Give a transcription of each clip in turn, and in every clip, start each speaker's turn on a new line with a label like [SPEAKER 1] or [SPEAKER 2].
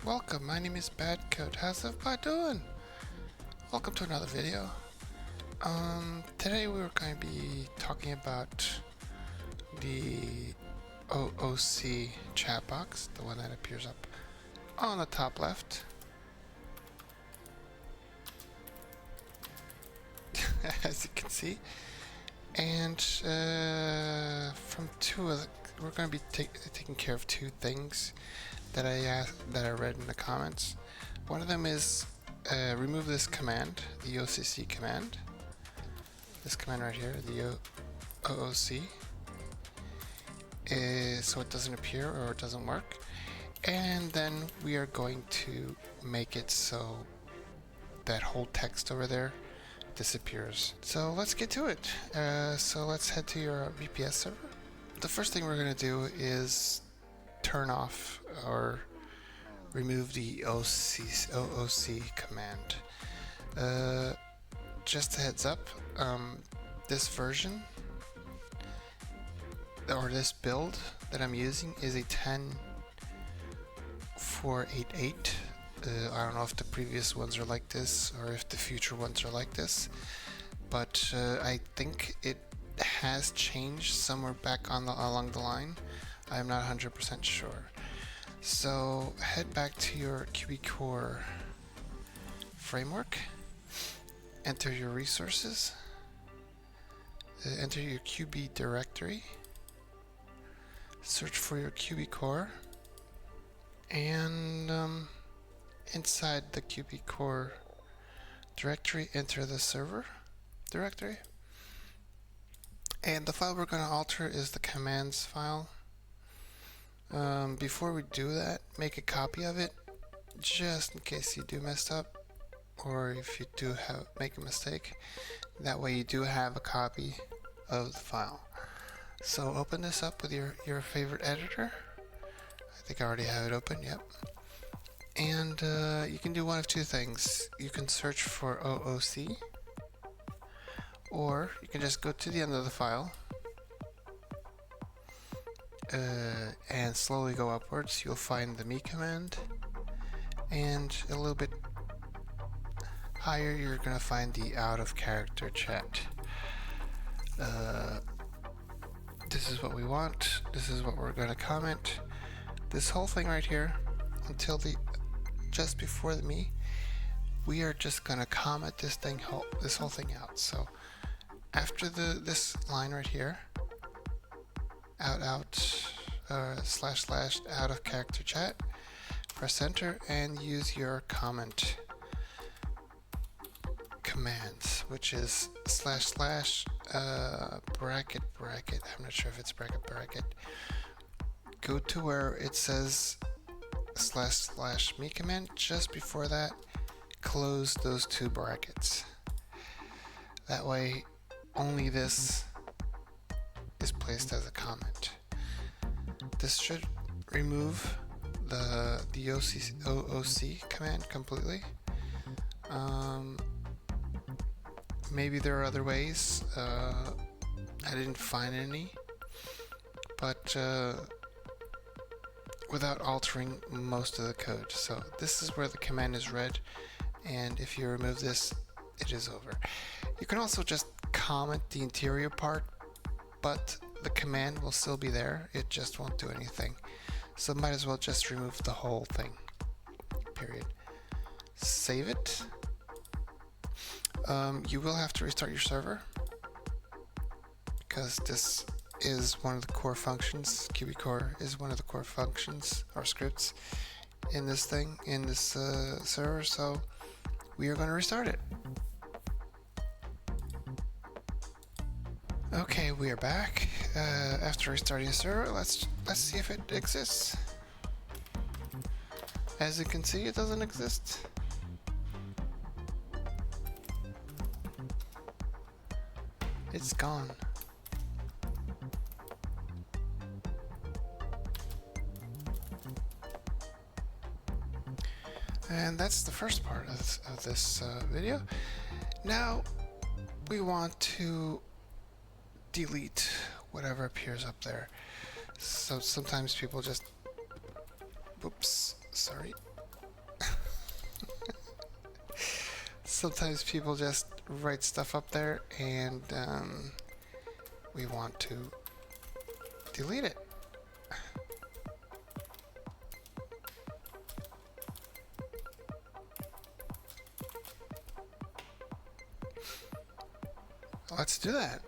[SPEAKER 1] welcome. My name is BadCode. How's everybody doing? Welcome to another video. Today we're going to be talking about the OOC chat box, the one that appears up on the top left. As you can see. And we're going to be taking care of two things that I read in the comments. One of them is remove this command, the OCC command. This command right here, the OOC, so it doesn't appear or it doesn't work. And then we are going to make it so that whole text over there disappears. So let's get to it. So let's head to your VPS server. The first thing we're going to do is turn off or remove the OOC command. Just a heads up, this version or this build that I'm using is a 10.488. I don't know if the previous ones are like this or if the future ones are like this, but I think it has changed somewhere back along the line. I'm not 100% sure. So head back to your QB Core framework, enter your resources, enter your QB directory, search for your QB Core, and inside the QB Core directory, enter the server directory. And the file we're going to alter is the commands file. Before we do that, make a copy of it, just in case you do mess up, or if you do make a mistake. That way you do have a copy of the file. So open this up with your favorite editor. I think I already have it open, yep. And you can do one of two things. You can search for OOC, or you can just go to the end of the file and slowly go upwards. You'll find the me command, and a little bit higher you're going to find the out of character chat. This is what we want. This is what we're going to comment. This whole thing right here until just before the me, we are just going to comment this whole thing out. So after this line right here, out / out of character chat, press enter and use your comment commands, which is / bracket. I'm not sure if it's bracket. Go to where it says / me command. Just before that, close those two brackets. That way only this is placed as a comment. This should remove the OOC command completely. Maybe there are other ways. I didn't find any, but without altering most of the code. So this is where the command is read, and if you remove this, it is over. You can also just comment the interior part, but the command will still be there. It just won't do anything. So might as well just remove the whole thing, period. Save it. You will have to restart your server because this is one of the core functions. QB Core is one of the core functions or scripts in this server, so we are going to restart it. Okay, we are back after restarting the server. Let's see if it exists. As you can see, it doesn't exist. It's gone. And that's the first part of this video. Now we want to delete whatever appears up there. So sometimes people just, oops, sorry. sometimes people just write stuff up there and we want to delete it. Let's do that.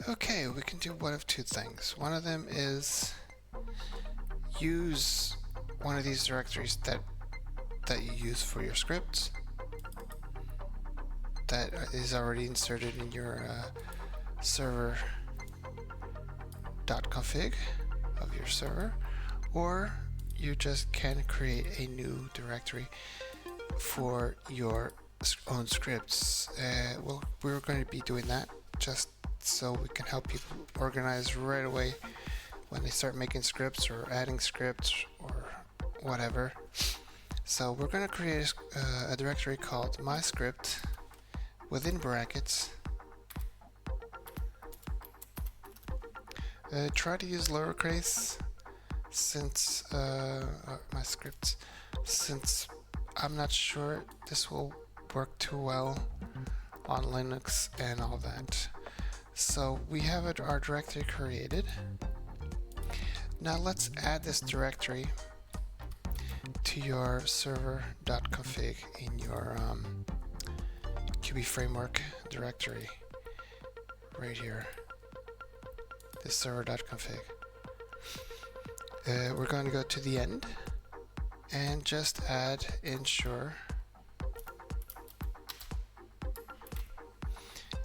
[SPEAKER 1] Okay, we can do one of two things. One of them is use one of these directories that you use for your scripts that is already inserted in your server.config of your server, or you just can create a new directory for your own scripts. Well, we're going to be doing that just so we can help people organize right away when they start making scripts or adding scripts or whatever. So we're going to create a directory called MyScript within brackets. Try to use lowercase since MyScript, since I'm not sure this will work too well on Linux and all that. So we have our directory created. Now let's add this directory to your server.config in your QB framework directory right here, this server.config. We're going to go to the end and just add ensure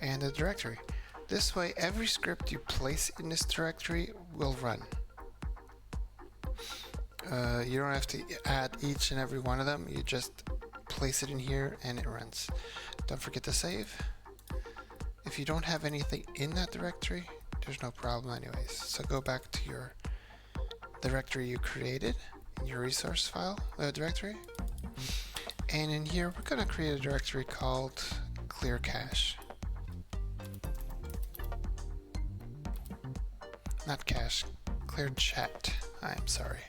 [SPEAKER 1] and the directory. This way every script you place in this directory will run. You don't have to add each and every one of them, you just place it in here and it runs. Don't forget to save. If you don't have anything in that directory, there's no problem anyways. So go back to your directory you created in your resource file directory, and in here we're going to create a directory called clear cache. Not cache, clear chat. I'm sorry.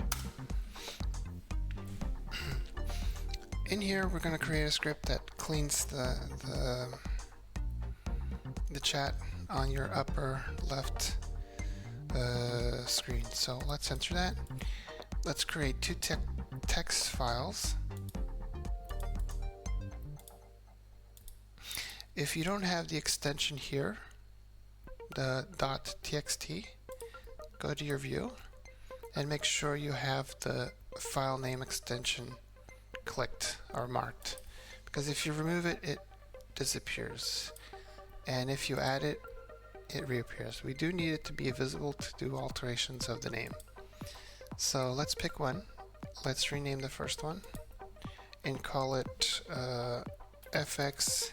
[SPEAKER 1] In here, we're going to create a script that cleans the chat on your upper left screen. So let's enter that. Let's create two text files. If you don't have the extension here, the .txt, go to your view and make sure you have the file name extension clicked or marked, because if you remove it, it disappears, and if you add it, it reappears. We do need it to be visible to do alterations of the name. So let's pick one. Let's rename the first one and call it fx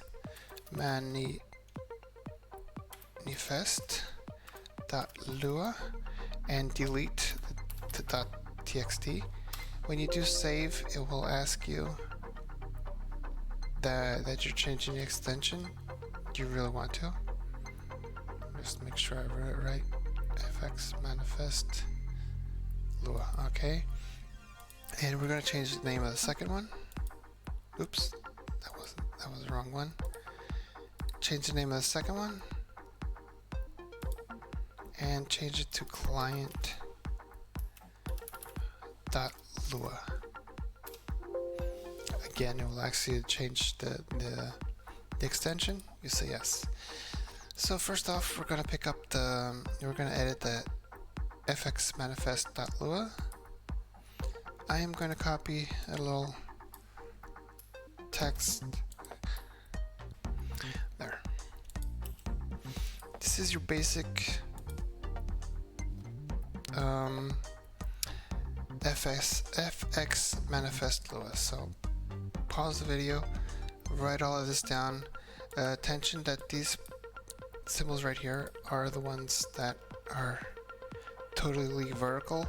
[SPEAKER 1] manifest.lua and delete the .txt. When you do save, it will ask you that you're changing the extension. Do you really want to? Just make sure I wrote it right. fx manifest lua. Okay. And we're going to change the name of the second one. Oops, that was the wrong one. Change the name of the second one and change it to client.lua. Again, it will ask you to change the extension. You say yes. So first off, we're going to edit the fx manifest.lua. I am going to copy a little text there. This is your basic fx manifest Lua. So pause the video, write all of this down. Attention that these symbols right here are the ones that are totally vertical,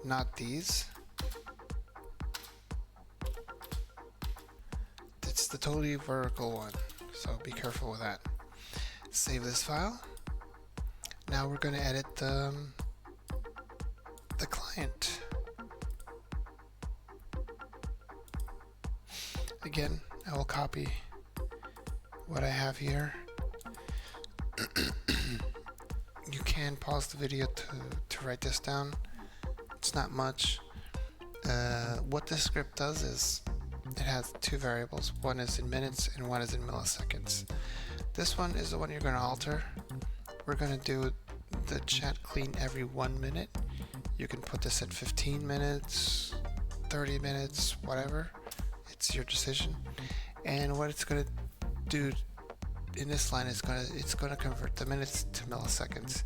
[SPEAKER 1] not these. It's the totally vertical one, so be careful with that. Save this file. Now we're going to edit the client. Again, I will copy what I have here. You can pause the video to write this down. It's not much. What this script does is it has two variables. One is in minutes and one is in milliseconds. This one is the one you're going to alter. We're going to do the chat clean every 1 minute. You can put this at 15 minutes, 30 minutes, whatever. It's your decision. And what it's going to do in this line is it's going to convert the minutes to milliseconds.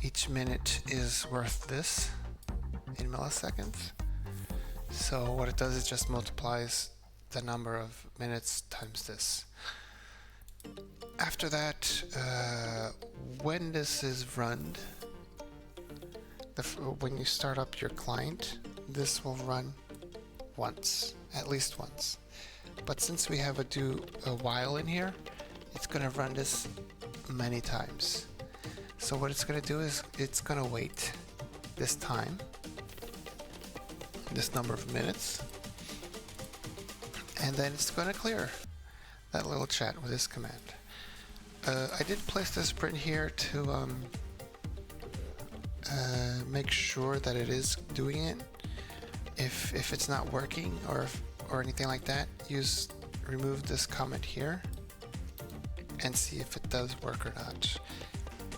[SPEAKER 1] Each minute is worth this in milliseconds. So what it does is just multiplies the number of minutes times this. After that, when this is run, when you start up your client, this will run once, at least once. But since we have a while in here, it's going to run this many times. So what it's going to do is it's going to wait this time, this number of minutes, and then it's going to clear that little chat with this command. I did place this print here to make sure that it is doing it. If it's not working or anything like that, remove this comment here and see if it does work or not.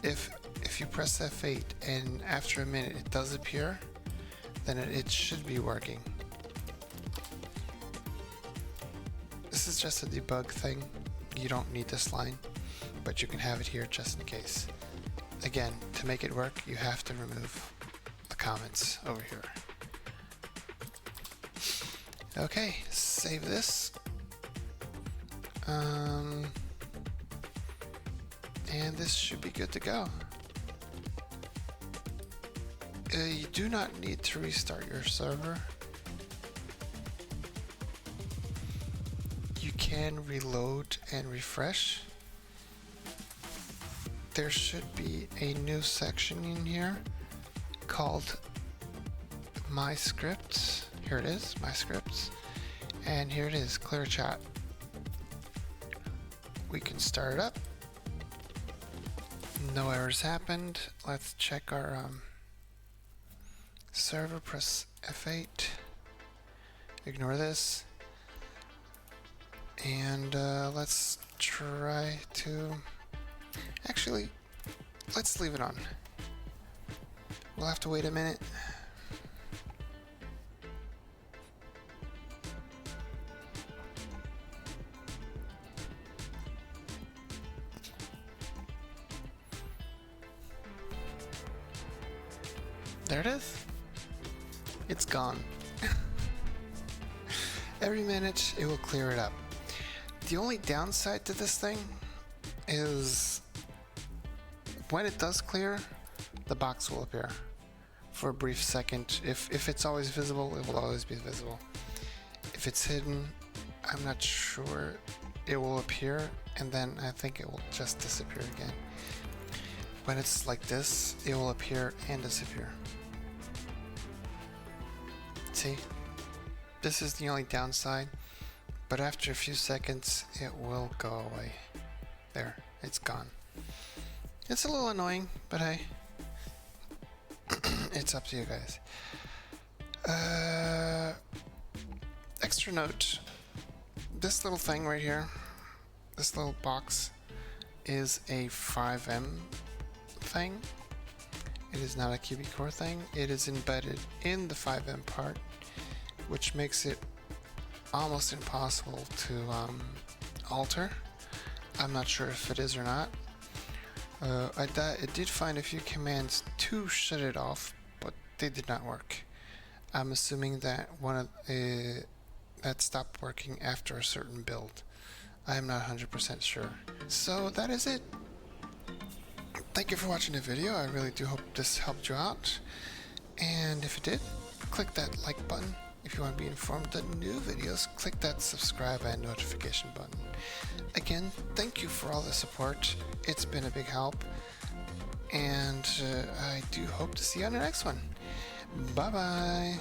[SPEAKER 1] If you press F8 and after a minute it does appear, then it should be working. This is just a debug thing. You don't need this line, but you can have it here just in case. Again, to make it work, you have to remove the comments over here. Okay, save this. And this should be good to go. You do not need to restart your server. You can reload and refresh. There should be a new section in here called My Scripts. Here it is, My Scripts. And here it is, Clear Chat. We can start it up. No errors happened. Let's check our server, press F8. Ignore this. And let's try to... Actually, let's leave it on. We'll have to wait a minute. There it is. It's gone. Every minute it will clear it up. The only downside to this thing is when it does clear, the box will appear for a brief second. If it's always visible, it will always be visible. If it's hidden, I'm not sure. It will appear and then I think it will just disappear again. When it's like this, it will appear and disappear. See? This is the only downside, but after a few seconds, it will go away. There, it's gone. It's a little annoying, but hey, it's up to you guys. Extra note, this little thing right here, this little box is a 5M thing. It is not a cubic core thing. It is embedded in the 5M part, which makes it almost impossible to alter. I'm not sure if it is or not. I did find a few commands to shut it off, but they did not work. I'm assuming that that stopped working after a certain build. I am not 100% sure. So that is it. Thank you for watching the video. I really do hope this helped you out. And if it did, click that like button. If you want to be informed of new videos, click that subscribe and notification button. Again, thank you for all the support. It's been a big help. And I do hope to see you on the next one. Bye bye.